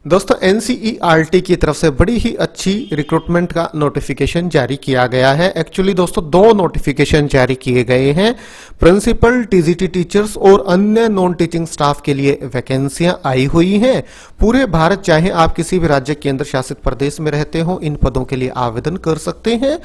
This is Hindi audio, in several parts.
दोस्तों एनसीईआरटी की तरफ से बड़ी ही अच्छी रिक्रूटमेंट का नोटिफिकेशन जारी किया गया है। एक्चुअली दोस्तों दो नोटिफिकेशन जारी किए गए हैं। प्रिंसिपल, टीजीटी टीचर्स और अन्य नॉन टीचिंग स्टाफ के लिए वैकेंसियां आई हुई हैं। पूरे भारत, चाहे आप किसी भी राज्य, केंद्र शासित प्रदेश में रहते हो, इन पदों के लिए आवेदन कर सकते हैं।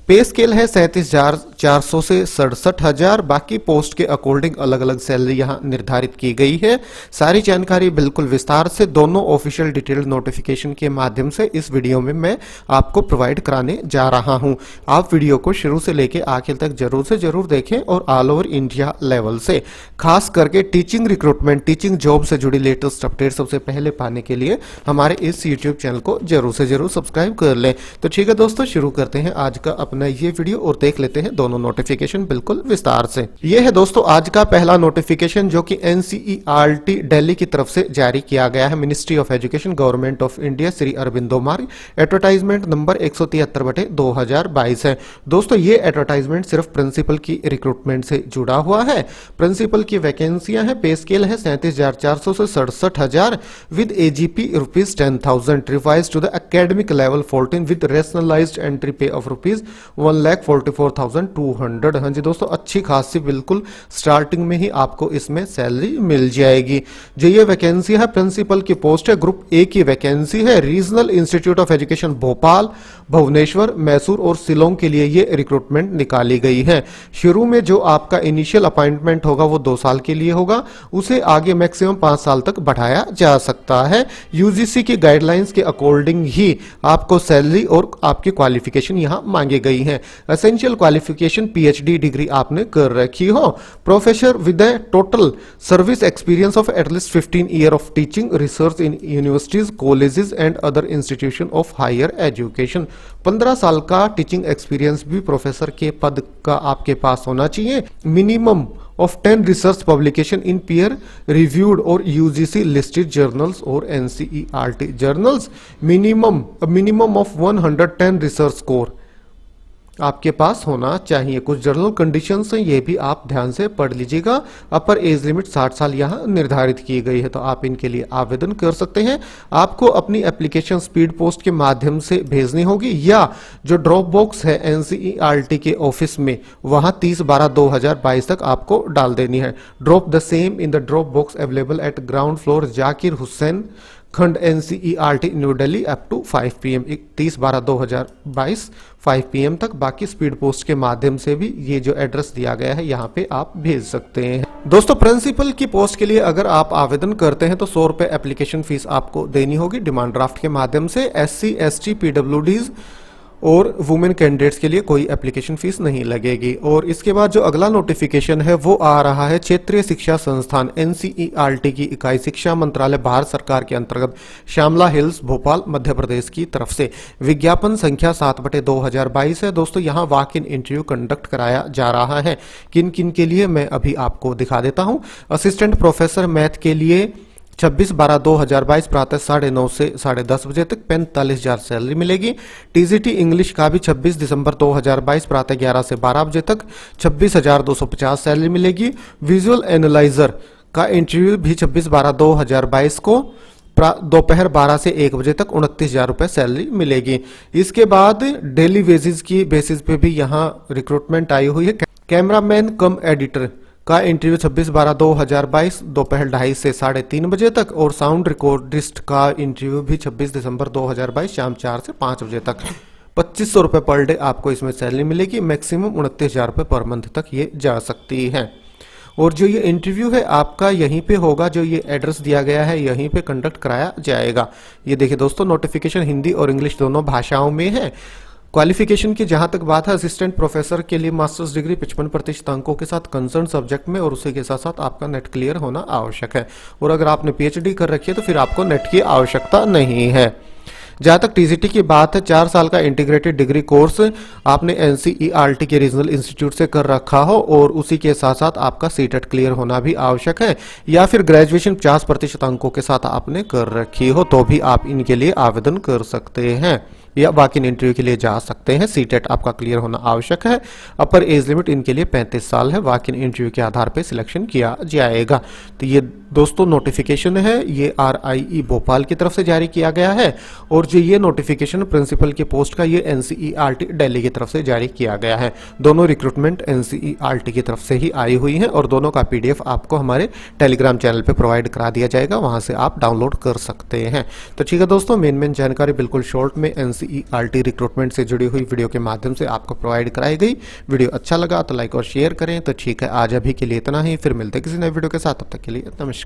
पे स्केल है 37,400 से 67,000। बाकी पोस्ट के अकॉर्डिंग अलग अलग सैलरी यहां निर्धारित की गई है। सारी जानकारी बिल्कुल विस्तार से दोनों ऑफिशियल डिटेल्ड नोटिफिकेशन के माध्यम से इस वीडियो में मैं आपको प्रोवाइड कराने जा रहा हूं। आप वीडियो को शुरू से लेके आखिर तक जरूर से जरूर देखें और ऑल ओवर इंडिया लेवल से खास करके टीचिंग रिक्रूटमेंट, टीचिंग जॉब से जुड़ी लेटेस्ट अपडेट सबसे पहले पाने के लिए हमारे इस यूट्यूब चैनल को जरूर से जरूर सब्सक्राइब कर लें। तो ठीक है दोस्तों, शुरू करते हैं आज का अपना ये वीडियो और देख लेते हैं दोनों नोटिफिकेशन बिल्कुल विस्तार से। ये है दोस्तों आज का पहला नोटिफिकेशन जो कि एनसीईआरटी दिल्ली की तरफ से जारी किया गया है। Ministry of education, government of India, Shri Aurobindo Marg. Advertisement number 173/2022 है। दोस्तों ये एडवर्टाइजमेंट सिर्फ प्रिंसिपल की रिक्रूटमेंट से जुड़ा हुआ है। प्रिंसिपल की वैकेंसियां है। पे स्केल है 37,400 से 67,000 with AGP ₹10,000 revise to the academic level 14 with rationalised entry pay of ₹1,44,200। हाँ जी दोस्तों, अच्छी खासी बिल्कुल स्टार्टिंग में ही आपको इसमें सैलरी मिल जाएगी। जो ये वैकेंसी है प्रिंसिपल की पोस्ट है, ग्रुप ए की वैकेंसी है। Regional institute of education Bhopal, Bhubaneswar, Mysore और शिलोंग के लिए ये रिक्रूटमेंट निकाली गई है। शुरू में जो आपका इनिशियल अपॉइंटमेंट होगा वो 2 साल के लिए होगा, उसे आगे मैक्सिमम 5 साल तक बढ़ाया जा सकता है। यूजीसी की गाइडलाइंस के अकॉर्डिंग ही आपको सैलरी और आपकी क्वालिफिकेशन यहां मांगी गई है। एसेंशियल क्वालिफिकेशन पीएचडी डिग्री आपने कर रखी हो। Professor with a total service experience of at least 15 year of teaching research in universities, colleges and other institution of higher education. 15 साल का टीचिंग एक्सपीरियंस भी प्रोफेसर के पद का आपके पास होना चाहिए। Minimum of 10 research publication in peer reviewed or UGC listed journals or NCERT journals, minimum of 110 research score आपके पास होना चाहिए। कुछ जर्नल कंडीशंस हैं, ये भी आप ध्यान से पढ़ लीजिएगा। अपर एज लिमिट 60 साल यहाँ निर्धारित की गई है, तो आप इनके लिए आवेदन कर सकते हैं। आपको अपनी एप्लीकेशन स्पीड पोस्ट के माध्यम से भेजनी होगी या जो ड्रॉप बॉक्स है एनसीईआरटी के ऑफिस में वहां 30/12/2022 तक आपको डाल देनी है। Drop the same in the drop box available at ground floor Zakir Hussain Khand NCERT New Delhi up to 5 PM 30/12/2022 5 PM तक। बाकी स्पीड पोस्ट के माध्यम से भी ये जो एड्रेस दिया गया है यहाँ पे आप भेज सकते हैं। दोस्तों प्रिंसिपल की पोस्ट के लिए अगर आप आवेदन करते हैं तो 100 रुपए एप्लीकेशन फीस आपको देनी होगी डिमांड ड्राफ्ट के माध्यम से। SC, ST, PWDs और वुमेन कैंडिडेट्स के लिए कोई एप्लीकेशन फीस नहीं लगेगी। और इसके बाद जो अगला नोटिफिकेशन है वो आ रहा है क्षेत्रीय शिक्षा संस्थान एनसीईआरटी की इकाई शिक्षा मंत्रालय भारत सरकार के अंतर्गत श्यामला हिल्स भोपाल मध्य प्रदेश की तरफ से। विज्ञापन संख्या 7/2022 है। दोस्तों यहाँ वॉक इन इंटरव्यू कंडक्ट कराया जा रहा है। किन किन के लिए मैं अभी आपको दिखा देता हूँ। असिस्टेंट प्रोफेसर मैथ के लिए 26/12/2022 प्रातः 9:30 से 10:30 बजे तक 45,000 सैलरी मिलेगी। टीजीटी इंग्लिश का भी 26 दिसंबर 2022 प्रातः 11 से 12 बजे तक 26,250 सैलरी मिलेगी। विजुअल एनालाइजर का इंटरव्यू भी 26/12/2022 को दोपहर 12 से 1 बजे तक 29,000 रुपए सैलरी मिलेगी। इसके बाद डेली वेजेस की बेसिस पे भी यहाँ रिक्रूटमेंट आई हुई है। कैमरामैन कम एडिटर का इंटरव्यू 26/12/2022 दोपहर 2:30 से 3:30 बजे तक। और साउंड रिकॉर्डिस्ट का इंटरव्यू भी 26 दिसंबर 2022 शाम 4 से 5 बजे तक। 2,500 रुपए पर डे आपको इसमें सैलरी मिलेगी। मैक्सिमम 29,000 रुपए पर मंथ तक ये जा सकती है। और जो ये इंटरव्यू है आपका यहीं पे होगा, जो ये एड्रेस दिया गया है यहीं पे कंडक्ट कराया जाएगा। ये देखिए दोस्तों, नोटिफिकेशन हिंदी और इंग्लिश दोनों भाषाओं में है। क्वालिफिकेशन की जहां तक बात है, असिस्टेंट प्रोफेसर के लिए मास्टर्स डिग्री 55% अंकों के साथ कंसर्न सब्जेक्ट में और उसी के साथ साथ आपका नेट क्लियर होना आवश्यक है। और अगर आपने पीएचडी कर रखी है तो फिर आपको नेट की आवश्यकता नहीं है। जहां तक टीजीटी की बात है, 4 साल का इंटीग्रेटेड डिग्री कोर्स आपने एनसीईआरटी के रीजनल इंस्टीट्यूट से कर रखा हो और उसी के साथ साथ आपका सीटेट क्लियर होना भी आवश्यक है। या फिर ग्रेजुएशन 50% अंकों के साथ आपने कर रखी हो तो भी आप इनके लिए आवेदन कर सकते हैं या वॉक इन इंटरव्यू के लिए जा सकते हैं। सीटेट आपका क्लियर होना आवश्यक है। अपर एज लिमिट इनके लिए 35 साल है। वॉक इन इंटरव्यू के आधार पर सिलेक्शन किया जाएगा। तो ये दोस्तों नोटिफिकेशन है ये RIE भोपाल की तरफ से जारी किया गया है और जो ये नोटिफिकेशन प्रिंसिपल की पोस्ट का ये NCERT दिल्ली की तरफ से जारी किया गया है। दोनों रिक्रूटमेंट NCERT की तरफ से ही आई हुई हैं और दोनों का PDF आपको हमारे टेलीग्राम चैनल पे प्रोवाइड करा दिया जाएगा, वहां से आप डाउनलोड कर सकते हैं। तो ठीक है दोस्तों, मेन जानकारी बिल्कुल शॉर्ट में NCERT रिक्रूटमेंट से जुड़ी हुई वीडियो के माध्यम से आपको प्रोवाइड कराई गई। वीडियो अच्छा लगा तो लाइक और शेयर करें। तो ठीक है, आज अभी के लिए इतना ही, फिर मिलते हैं किसी नए वीडियो के साथ, तब तक के लिए नमस्कार।